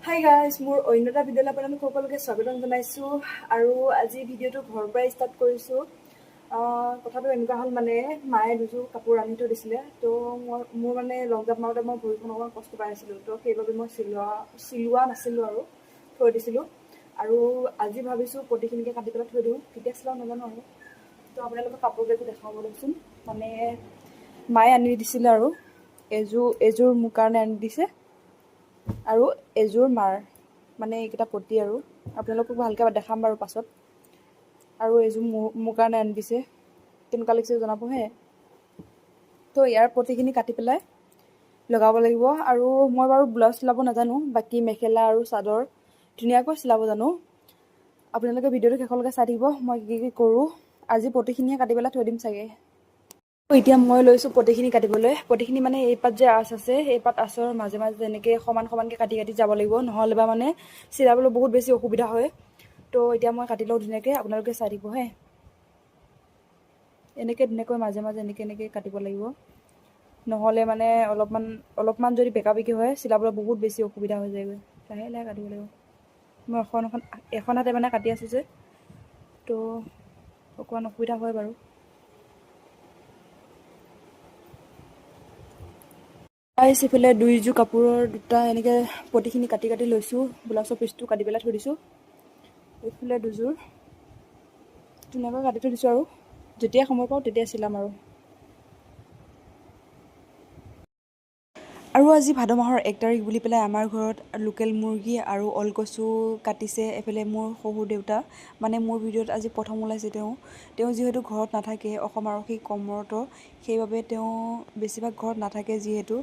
Hi guys, মোৰ অন্য এটা ভিডিঅ'লৈ আপোনালোক সকলোকে স্বাগতম জনাইছোঁ। আৰু আজি ভিডিঅ'টো ঘৰৰ পৰাই ষ্টাৰ্ট কৰিছোঁ। কথাটো এনেকুৱা হ'ল মানে মায়ে দুযোৰ কাপোৰ আনি থৈ দিছিলে। তো মোৰ মানে লং জাপ মাৰোঁতে মই ভৰিখন অকণমান কষ্ট পাই আছিলোঁ। তো সেইবাবে মই চিলোৱা নাছিলোঁ আৰু থৈ দিছিলোঁ। আৰু আজি ভাবিছোঁ পতিখিনিকে কাটি পেলাই থৈ দিওঁ, কেতিয়া চিলাওঁ নাজানো আৰু। তো আপোনালোকৰ কাপোৰকেইযোৰ দেখাব দিয়কচোন। মানে মায়ে আনি দিছিলে আৰু এযোৰ মোৰ কাৰণে আনি দিছে আৰু এযোৰ মাৰ, মানে এইকেইটা পতি আৰু আপোনালোকক ভালকৈ দেখাম বাৰু পাছত। আৰু এযোৰ মোৰ কাৰণে আনি দিছে, কেনেকুৱা লাগিছে জনাবহে। তো ইয়াৰ পতিখিনি কাটি পেলাই লগাব লাগিব। আৰু মই বাৰু ব্লাউজ চিলাব নাজানো, বাকী মেখেলা আৰু চাদৰ ধুনীয়াকৈ চিলাব জানো। আপোনালোকে ভিডিঅ'টো শেষলৈকে চাই থাকিব, মই কি কৰোঁ। আজি পতিখিনিয়ে কাটি পেলাই থৈ দিম চাগে। এতিয়া মই লৈছোঁ পতিখিনি কাটিবলৈ। পতিখিনি মানে এই পাত যে আঁচ আছে, এই পাত আঁচৰ মাজে মাজে এনেকৈ সমানকৈ কাটি যাব লাগিব, নহ'লে বা মানে চিলাবলৈ বহুত বেছি অসুবিধা হয়। তো এতিয়া মই কাটি লওঁ ধুনীয়াকৈ, আপোনালোকে চাই দিব হে। এনেকৈ ধুনীয়াকৈ মাজে মাজে এনেকৈ কাটিব লাগিব, নহ'লে মানে অলপমান যদি বেকা বেকি হয় চিলাবলৈ বহুত বেছি অসুবিধা হৈ যায়গৈ। লাহে লাহে কাটিব লাগিব। মই এখন হাতে মানে কাটি আছোঁ যে, তো অকণমান অসুবিধা হয় বাৰু। ইফালে দুইযোৰ কাপোৰৰ দুটা এনেকৈ পতিখিনি কাটি লৈছোঁ। ব্লাউজৰ পিচটো কাটি পেলাই থৈ দিছোঁ। এইফালে দুযোৰ ধুনীয়াকৈ কাটি থৈ দিছোঁ আৰু যেতিয়া সময় পাওঁ তেতিয়া চিলাম আৰু। আজি ভাদ মাহৰ 1 তাৰিখ বুলি পেলাই আমাৰ ঘৰত লোকেল মুৰ্গী আৰু ওলকচু কাটিছে। এফালে মোৰ শহুৰ দেউতা, মানে মোৰ ভিডিঅ'ত আজি প্ৰথম ওলাইছে তেওঁ যিহেতু ঘৰত নাথাকে, অসম আৰক্ষী কৰ্মৰত, সেইবাবে তেওঁ বেছিভাগ ঘৰত নাথাকে যিহেতু।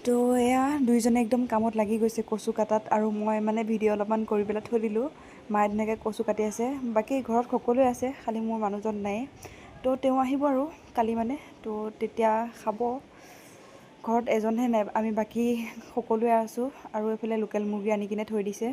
তো এয়া দুইজনে একদম কামত লাগি গৈছে কচু কাটাত, আৰু মই মানে ভিডিঅ' অলপমান কৰি পেলাই থৈ দিলোঁ। মায়ে ধুনীয়াকৈ কচু কাটি আছে, বাকী ঘৰত সকলোৱে আছে, খালি মোৰ মানুহজন নাই। তো তেওঁ আহিব আৰু কালি মানে, তো তেতিয়া খাব। ঘৰত এজনহে নাই, আমি বাকী সকলোৱে আছোঁ। আৰু এইফালে লোকেল মুৰ্গী আনি কিনে থৈ দিছে।